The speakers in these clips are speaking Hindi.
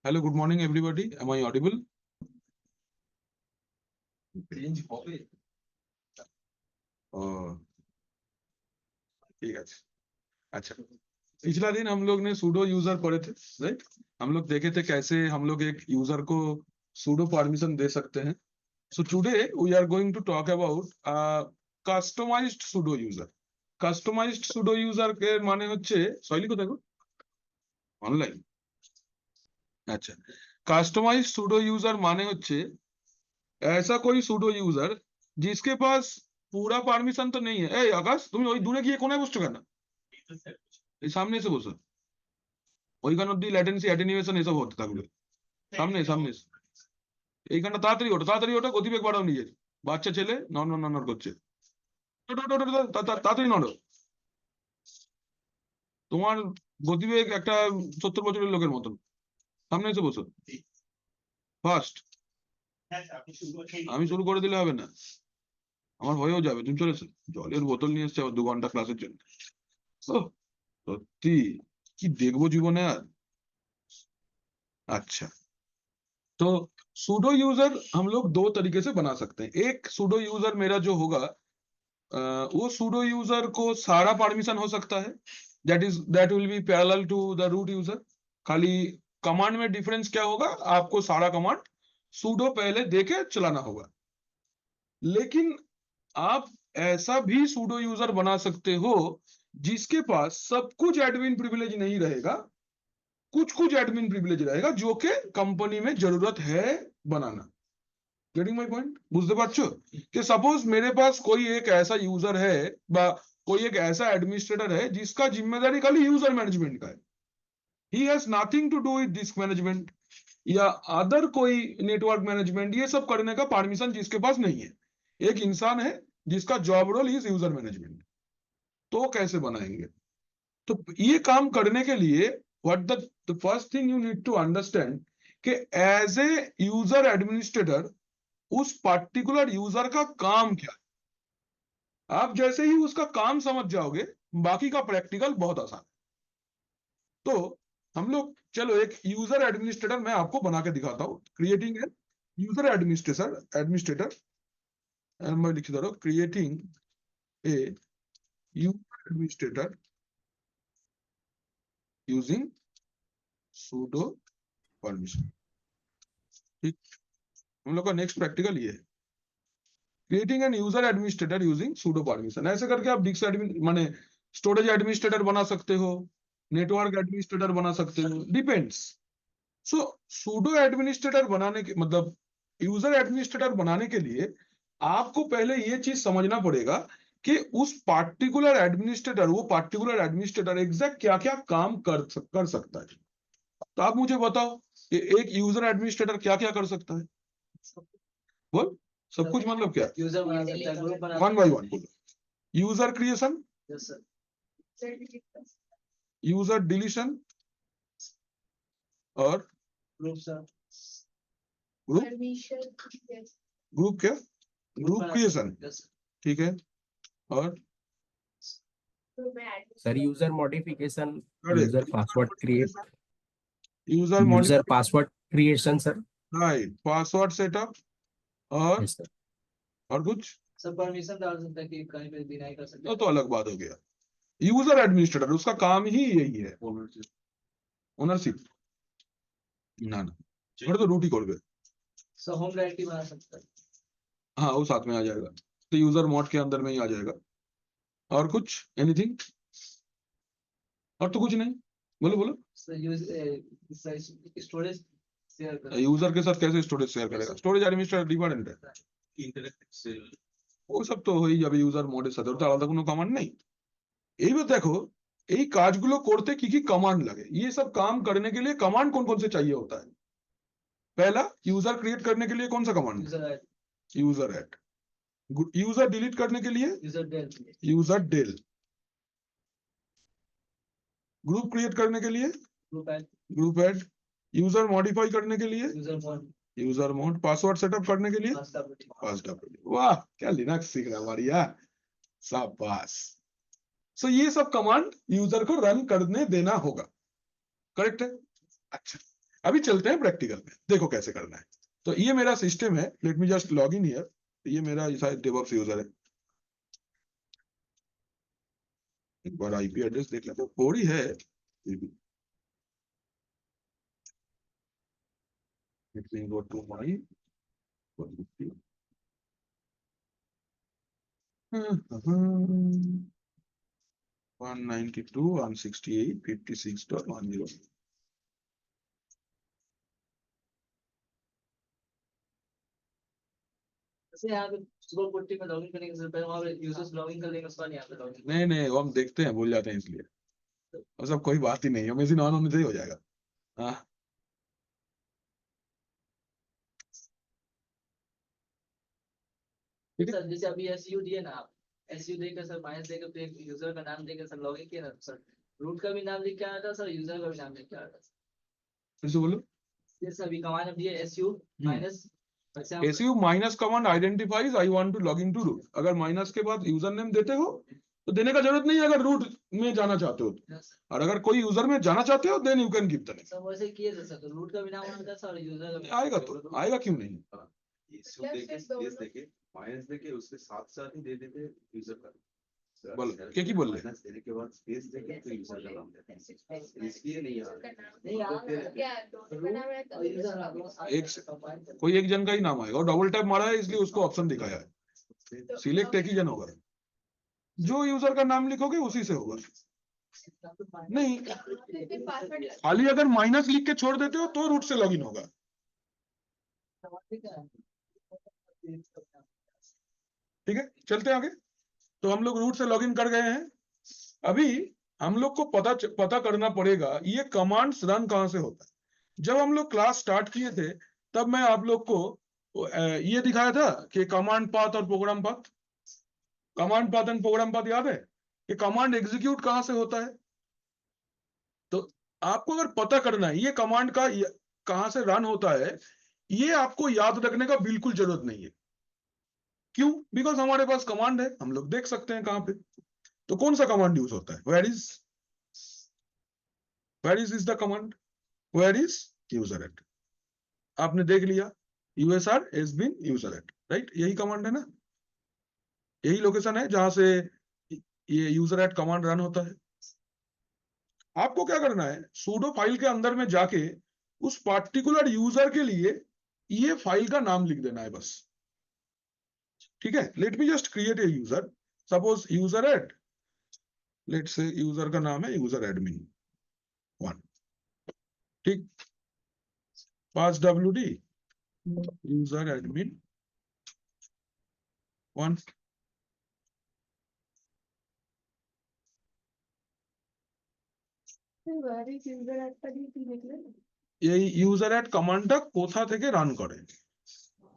Hello, good morning, everybody. Am I audible? ठीक है। अच्छा, पिछला दिन हम लोग ने सूडो यूजर पढ़े थे, राइट? हम लोग देखे थे कैसे हम लोग एक यूजर को सूडो परमिशन दे सकते हैं। So today we are going to talk about customized pseudo user. Customized pseudo user के माने হচ্ছে শৈলী কোথায় গো? অনলাইন। अच्छा, customized pseudo user माने হচ্ছে ऐसा कोई pseudo user जिसके पास पूरा পারমিশন তো নেই है। এই আকাশ, তুমি ওই দূরে গিয়ে কোনায় বসছো কেন? এই সামনে এসে বসো। ওইখানে অব্দি ল্যাটেন্সি অ্যাটেনুয়েশন এসব হতে থাকবে। সামনে সামনে এসো। এইখানটা তাড়াতাড়ি ওঠো, গতিবেগ বাড়াও নিজের। বাচ্চা ছেলে নড় করছে। ওঠো, ওঠো, ওঠো, ওঠো, তাড়াতাড়ি নড়ো। তোমার গতিবেগ একটা 70 বছরের লোকের মতন। সামনে এসে বসো ফার্স্ট। আমি শুরু করে দিলে হবে না, আমার হয়েও যাবে। তুমি চলে এসো। জলের বোতল নিয়ে এসছে আবার 2 ঘন্টা ক্লাসের জন্য। ওহ, সত্যি কি দেখবো জীবনে আর। अच्छा, तो सूडो यूजर हम लोग 2 तरीके से बना सकते हैं। एक सूडो यूजर मेरा जो होगा, वो सूडो यूजर को सारा परमिशन हो सकता है, that will be parallel to the root user. खाली कमांड में डिफरेंस क्या होगा, आपको सारा कमांड सूडो पहले देके चलाना होगा। लेकिन आप ऐसा भी सूडो यूजर बना सकते हो जिसके पास सब कुछ एडमिन प्रिविलेज नहीं रहेगा, कुछ कुछ एडमिन प्रिविलेज रहेगा जो कि कंपनी में जरूरत है बनाना। Getting my point? বুঝতে পারছো कि सपोज मेरे पास कोई एक ऐसा यूजर है বা कोई एक ऐसा एडमिनिस्ट्रेटर है जिसका जिम्मेदारी खाली यूजर मैनेजमेंट का है। He has nothing to do with disk management या अदर कोई नेटवर्क मैनेजमेंट, ये सब करने का परमिशन जिसके पास नहीं है। एक इंसान है जिसका job role is user management. तो कैसे बनाएंगे? तो ये काम करने के लिए what the first thing you need to understand कि एज ए यूजर एडमिनिस्ट्रेटर उस पर्टिकुलर यूजर का काम क्या है। आप जैसे ही उसका काम समझ जाओगे, बाकी का प्रैक्टिकल बहुत आसान है। तो हम लोग चलो एक यूजर एडमिनिस्ट्रेटर मैं आपको बना के दिखाता हूं। क्रिएटिंग ए यूजर एडमिनिस्ट्रेटर मैं लिख दे रहा हूं, creating a user administrator using pseudo permission. ठीक, हम लोग का नेक्स्ट प्रैक्टिकल ये है, creating an user administrator using pseudo permission. ऐसे करके आप डिस्क एडमिन माने स्टोरेज एडमिनिस्ट्रेटर बना सकते हो, नेटवर्क एडमिनिस्ट्रेटर बना सकते हो, डिपेंड्स। सो सूडो एडमिनिस्ट्रेटर बनाने के मतलब यूजर एडमिनिस्ट्रेटर बनाने के लिए आपको पहले ये चीज समझना पड़ेगा कि उस पार्टिकुलर एडमिनिस्ट्रेटर, वो पार्टिकुलर एडमिनिस्ट्रेटर एग्जैक्ट क्या क्या काम कर सकता है। तो आप मुझे बताओ कि एक यूजर एडमिनिस्ट्रेटर क्या क्या कर सकता है। बोल, सब कुछ मतलब क्या? यूजर बना सकता है, ग्रुप बना वन बाय वन बोलो। यूजर क्रिएशन, यूजर डिलीशन और ग्रुप सर, ग्रुप ग्रुप क्या? ग्रुप क्रिएशन, ठीक है। और sir user modification, Correct. User password create, user user password creation sir. Right, password setup और यस सर। और कुछ सब परमिशन डाल सकता है कि कहीं पे डिनाई कर सकता है। तो अलग बात हो गया। यूजर एडमिनिस्ट्रेटर उसका काम ही यही है, ओनरशिप ना ना छोड़ तो रूट ही कर गए। सो होम डायरेक्टरी बना सकता है। हाँ, वो साथ में आ जाएगा, तो यूजर मोड के अंदर में ही आ जाएगा। और कुछ एनीथिंग? और तो कुछ नहीं, बोलो बोलो। स्टोरेज शेयर कर, यूजर के साथ कैसे स्टोरेज शेयर करेगा? स्टोरेज एडमिनिस्ट्रेटर डिपेंडेंट है, वो सब তো হয়ে যাবে ইউজার মোডের সাথে, ওটা আলাদা কোনো কমান্ড নেই। এইবার দেখো এই কাজগুলো করতে কি কি কমান্ড লাগে। ये सब काम करने के लिए कमांड कौन कौन से चाहिए होता है? पहला, यूजर क्रिएट करने के लिए कौन सा command? User add. User delete करने के लिए यूजर डेल। ग्रुप क्रिएट करने के लिए ग्रुप ऐड। यूजर मॉडिफाई करने के लिए यूजर मोड। पासवर्ड सेटअप करने के लिए पासवर्ड। वाह, क्या लिनक्स सीख रहा है, बढ़िया, शाबाश। सो ये सब कमांड यूजर को रन करने देना होगा, करेक्ट है? अच्छा, अभी चलते हैं प्रैक्टिकल में, देखो कैसे करना है। तो ये मेरा सिस्टम है, let me just log in here. ये मेरा शायद डेवऑप्स यूजर है। एक बार आईपी एड्रेस देख लेते हैं, थोड़ी है ये भी। Let me go to my 192.168.56.10। जैसे यहाँ पे सुबह पुट्टी में लॉगिन करने से पहले वहाँ पे यूजर्स लॉगिन कर लेंगे, उसके बाद यहाँ पे लॉगिन। नहीं वो हम देखते हैं, भूल जाते हैं इसलिए। वो सब कोई बात ही नहीं है, मशीन ऑन होने से ही हो जाएगा। हाँ सर जैसे अभी एसयू दिए ना आप, एसयू देकर सर माइनस देकर फिर यूजर का नाम देकर सर लॉगिन किया ना सर, रूट का भी नाम लिख के आया था सर, यूजर का भी नाम लिख के आया था। फिर से बोलो। जैसे अभी कमांड दिए SU minus, SU minus command identifies I want to log in to root. अगर माइनस के बाद यूजर नेम देते हो तो देने का जरूरत नहीं है अगर रूट में जाना चाहते हो तो। और अगर कोई यूजर में जाना चाहते हो then you can give the name. सब वैसे किए थे सर, तो रूट का भी नाम होना था सर, यूजर का भी। आएगा तो आएगा, क्यों नहीं। इश्यू देके स्पेस देके माइनस देके उसके साथ साथ ही दे देते यूजर का। बोलो क्या की बोल रहे हैं। माइनस देने के बाद स्पेस देके तो यूजर का नाम देते हैं, इसलिए नहीं आ रहा। नहीं आ कोई एक जन का ही नाम आएगा और डबल टैप मारा है इसलिए उसको ऑप्शन दिखाया है। सिलेक्ट एक ही जन होगा, जो यूजर का नाम लिखोगे उसी से होगा। नहीं खाली अगर माइनस लिख के छोड़ देते हो तो रूट से लॉगिन होगा। ठीक है चलते हैं आगे। तो हम लोग रूट से लॉगिन कर गए हैं। अभी हम लोग को पता करना पड़ेगा ये कमांड्स रन कहां से होता है। जब हम लोग क्लास स्टार्ट किए थे तब मैं आप लोग को ये दिखाया था कि कमांड पाथ और program path. Command path and program path याद है कि कमांड एग्जीक्यूट कहां से होता है। तो आपको अगर पता करना है ये कमांड का कहां से रन होता है, ये आपको याद रखने का बिल्कुल जरूरत नहीं है। क्यों? बिकॉज हमारे पास कमांड है, हम लोग देख सकते हैं कहां पे। तो कौन सा कमांड यूज होता है? Where is the command, where is useradd. आपने देख लिया USR sbin useradd, right. यही कमांड है ना, यही लोकेशन है जहां से ये यूजर एट कमांड रन होता है। आपको क्या करना है, सूडो फाइल के अंदर में जाके उस पार्टिकुलर यूजर के लिए ये फाइल का नाम लिख देना है बस। ठीक है, let me just create a user, suppose useradd, let say user का नाम है यूजर एडमिन 1। ठीक, पास wd यूजर एडमिन 1। এই ইউজার অ্যাড কমান্ডটা কোথা থেকে রান করে,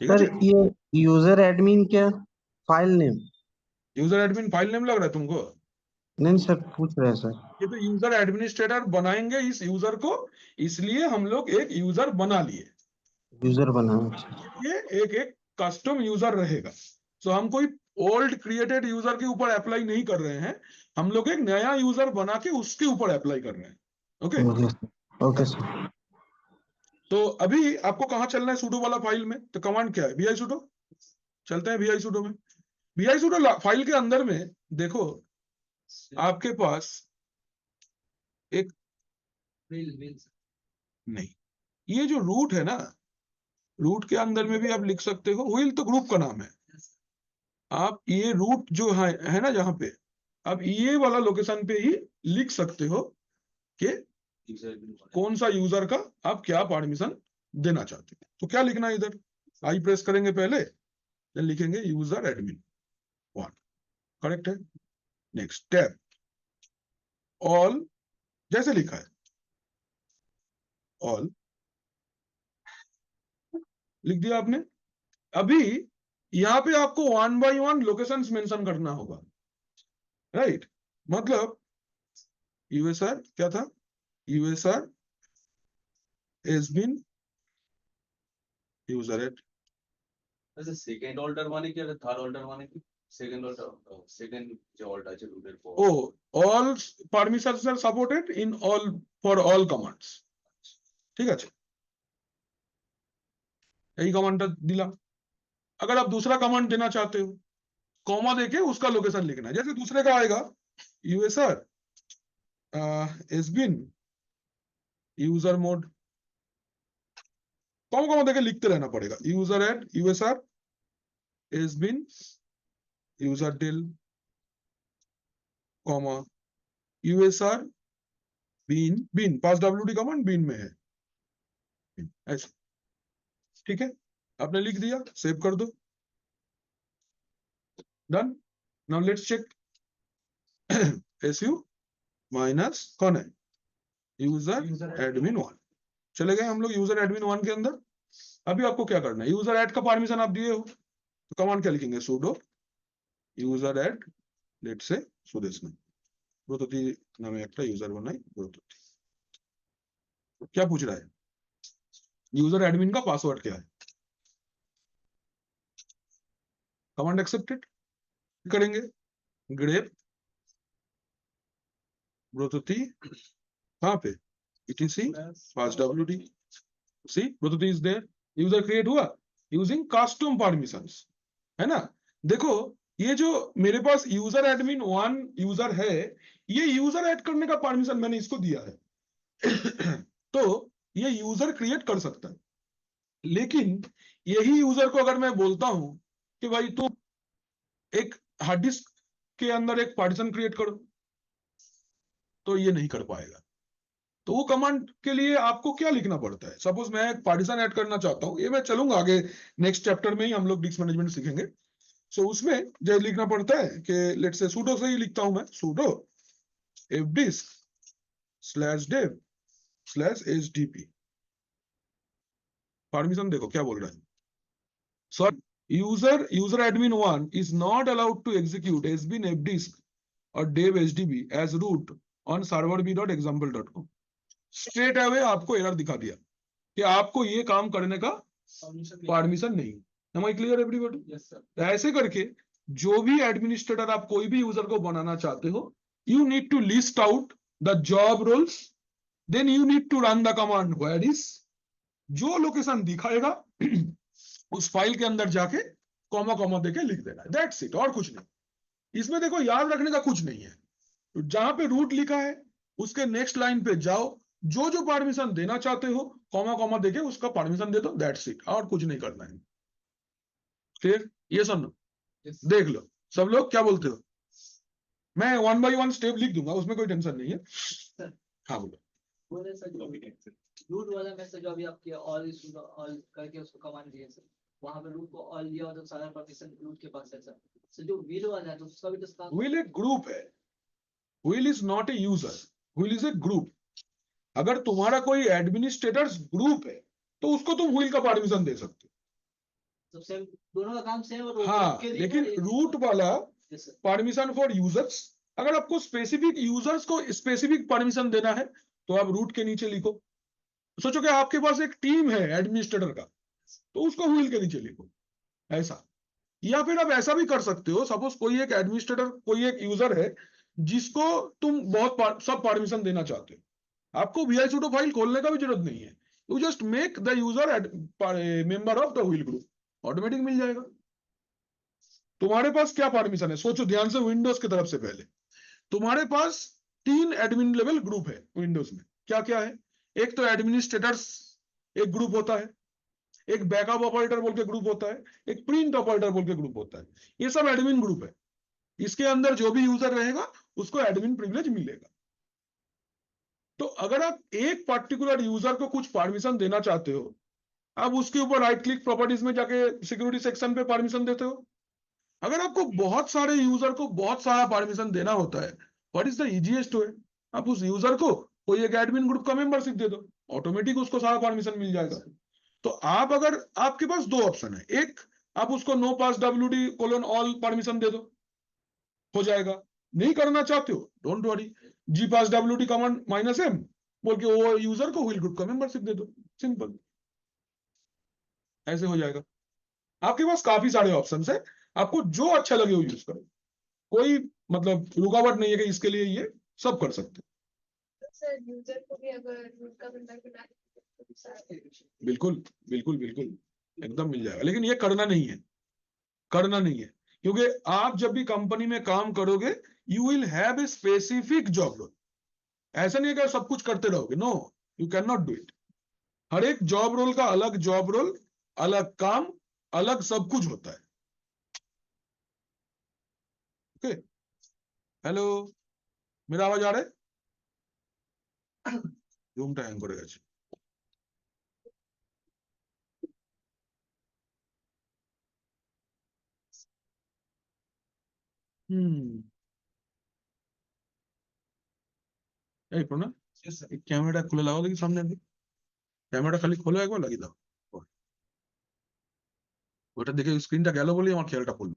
ঠিক सर আছে। ये यूजर एडमिन क्या file name? User admin file name लग रहा है तुमको? नहीं सर पूछ रहे हैं सर। ये तो यूजर एडमिनिस्ट्रेटर बनाएंगे इस यूजर को, इसलिए हम लोग एक यूजर बना लिए। यूजर बना। ये एक कस्टम यूजर रहेगा। सो हम कोई ओल्ड क्रिएटेड यूजर के ऊपर अप्लाई नहीं कर रहे हैं, हम लोग एक नया यूजर बना के उसके ऊपर अप्लाई कर रहे हैं। Okay okay sir. तो अभी आपको कहां चलना है सूडो वाला फाइल में, तो कमांड क्या है? vi sudo। चलते हैं vi sudo में। vi sudo फाइल के अंदर में देखो आपके पास एक नहीं, ये जो रूट है ना, रूट के अंदर में भी आप लिख सकते हो, व्हील तो ग्रुप का नाम है। आप ये रूट जो है ना जहां पे, आप ये वाला लोकेशन पे ही लिख सकते हो कि कौन सा यूजर का आप क्या परमिशन देना चाहते हैं। तो क्या लिखना है इधर, आई प्रेस करेंगे पहले, then लिखेंगे यूजर एडमिन 1, करेक्ट है। नेक्स्ट टैब ऑल, जैसे लिखा है ऑल लिख दिया आपने। अभी यहां पे आपको 1 by 1 लोकेशंस मेंशन करना होगा, राइट। मतलब यूएसआर क्या था, USR sbin useradd. আচ্ছা সেকেন্ড অল্টার মানে কি আর থার্ড অল্টার মানে কি? সেকেন্ড অল্টার সেকেন্ড যে অল্ট আছে রুটের পর। Oh, all permissions are supported in all for all commands। ঠিক আছে, এই কমান্ডটা দিলাম। अगर आप दूसरा कमांड देना चाहते हो, कॉमा देके उसका लोकेशन लिखना है। जैसे दूसरे का आएगा यूएसआर एसबिन यूजर मोड, कॉमा कॉमा देके लिखते रहना पड़ेगा। यूजर एड यूएसआर एसबिन user del comma USR bin bin pass WD command bin में है ऐसे, ठीक है। आपने लिख दिया, सेव कर दो, done. Now let's check SU minus कौन है, यूजर एडमिन 1। चले गए हम लोग यूजर एडमिन 1 के अंदर। अभी आपको क्या करना है, यूजर ऐड का परमिशन आप दिए हो तो कमांड क्या लिखेंगे, sudo user add let's say Sudesh में ब्रोतती नामे একটা यूजर बनाई ब्रोतती। क्या पूछ रहा है, यूजर एडमिन का पासवर्ड क्या है, कमांड एक्सेप्टेड करेंगे, ग्रेप ब्रोतती कहां पे etc पास wd सी ब्रोतती इज देयर, यूजर क्रिएट हुआ यूजिंग कस्टम परमिशंस, है ना। देखो ये जो मेरे पास यूजर एडमिन 1 यूजर है, ये यूजर ऐड करने का परमिशन मैंने इसको दिया है तो ये यूजर क्रिएट कर सकता है। लेकिन यही यूजर को अगर मैं बोलता हूं कि भाई तू एक हार्ड डिस्क के अंदर एक पार्टीशन क्रिएट करो, तो ये नहीं कर पाएगा। तो वो कमांड के लिए आपको क्या लिखना पड़ता है, सपोज मैं एक पार्टीशन ऐड करना चाहता हूं, ये मैं चलूंगा आगे नेक्स्ट चैप्टर में ही हम लोग डिस्क मैनेजमेंट सीखेंगे। सो उसमें जो लिखना पड़ता है कि लेट्स से sudo से ही लिखता हूं मैं, sudo fdisk/dev/hdp। परमिशन देखो क्या बोल रहा है, sir user admin 1 is not allowed to execute sbin fdisk और dev hdb as root on serverb.example.com। Straight away आपको एरर दिखा दिया कि आपको ये काम करने का परमिशन नहीं। Am I clear everybody? Yes, sir. तो ऐसे करके जो भी एडमिनिस्ट्रेटर आप कोई भी यूजर को बनाना चाहते हो, you need to list out the job roles, then you need to run the command where is, जो लोकेशन दिखाएगा उस फाइल के अंदर जाके कॉमा कॉमा देके लिख देना है, दैट्स इट, और कुछ नहीं। इसमें देखो याद रखने का कुछ नहीं है, जहां पे रूट लिखा है उसके नेक्स्ट लाइन पे जाओ, जो जो परमिशन देना चाहते हो कॉमा कॉमा देके उसका परमिशन दे दो, दैट्स इट, और कुछ नहीं करना है। क्लियर, ये सुनो, Yes. देख लो सब लोग क्या बोलते हो, मैं 1 by 1 स्टेप लिख दूंगा, उसमें कोई टेंशन नहीं है। हाँ बोलो। बोले सर रूट वाला में से जो अभी आपके ऑल करके उसको कमांड दिए सर, वहां पे रूट को ऑल दिया और तो सारा परमिशन रूट के पास है सर। सर जो व्हील वाला है तो उसका भी तो स्टार्ट व्हील एक ग्रुप है, wheel is not a user, wheel is a group. अगर तुम्हारा कोई एडमिनिस्ट्रेटर्स ग्रुप है तो उसको तुम व्हील का परमिशन दे सकते तो सेम, दोनों का काम सेम हो। और हाँ, लेकिन रूट वाला Yes, sir. Permission for users, अगर आपको स्पेसिफिक यूजर्स को स्पेसिफिक परमिशन देना है तो आप रूट के नीचे लिखो। सोचो कि आपके पास एक टीम है एडमिनिस्ट्रेटर का, तो उसको व्हील के नीचे लिखो, ऐसा। या फिर आप ऐसा भी कर सकते हो, सपोज कोई एक एडमिनिस्ट्रेटर, कोई एक यूजर है जिसको तुम बहुत सब परमिशन देना चाहते हो, आपको vi sudo फाइल खोलने का भी जरूरत नहीं है, you just make the user member of the wheel group, automatic मिल जाएगा। तुम्हारे पास क्या परमिशन है, सोचो ध्यान से, विंडोज की तरफ से पहले तुम्हारे पास 3 एडमिन लेवल ग्रुप है विंडोज में। क्या क्या है, एक तो एडमिनिस्ट्रेटर्स एक ग्रुप होता है, एक बैकअप ऑपरेटर बोल के ग्रुप होता है, एक प्रिंट ऑपरेटर बोल के ग्रुप होता है, ये सब एडमिन ग्रुप है। इसके अंदर जो भी यूजर रहेगा उसको एडमिन प्रिविलेज मिलेगा। तो अगर आप एक पर्टिकुलर यूजर को कुछ परमिशन देना चाहते हो, आप उसके ऊपर राइट क्लिक प्रॉपर्टीज में जाके सिक्योरिटी सेक्शन पे परमिशन देते हो। अगर आपको बहुत सारे यूजर को बहुत सारा परमिशन देना होता है, what is the easiest way, आप उस यूजर को कोई एक एडमिन ग्रुप का मेंबरशिप दे दो, ऑटोमेटिक उसको सारा परमिशन मिल जाएगा। तो आप अगर, आपके पास 2 ऑप्शन है, एक आप उसको नो पास wd::all परमिशन दे दो, हो जाएगा। नहीं करना चाहते हो, don't worry, G pass wd command -m बोल के वो यूजर को व्हील ग्रुप का मेंबरशिप दे दो, सिंपल, ऐसे हो जाएगा। आपके पास काफी सारे ऑप्शंस है, आपको जो अच्छा लगे वो यूज करो, कोई मतलब रुकावट नहीं है कि इसके लिए ये सब कर सकते हैं। सर यूजर को भी अगर रूट का मेंबर बनाना है तो बिल्कुल बिल्कुल बिल्कुल, एकदम मिल जाएगा, लेकिन ये करना नहीं है, करना नहीं है, क्योंकि आप जब भी कंपनी में काम करोगे you will have a specific job role. ऐसा नहीं है कि आप सब कुछ करते रहोगे, no, you can not do it. हर एक जॉब रोल का अलग जॉब रोल, अलग काम, अलग सब कुछ होता है। ओके, हेलो, मेरा आवाज आ रहा है? रूमটা হ্যাং করে গেছে। এই প্রণা, এই ক্যামেরাটা খুলে লাগাও দেখি সামনে দিয়ে। ক্যামেরাটা খালি খোলো, একবার লাগিয়ে দাও। ওটা দেখে স্ক্রিনটা গেল বলেই আমার খেয়ালটা পড়লো।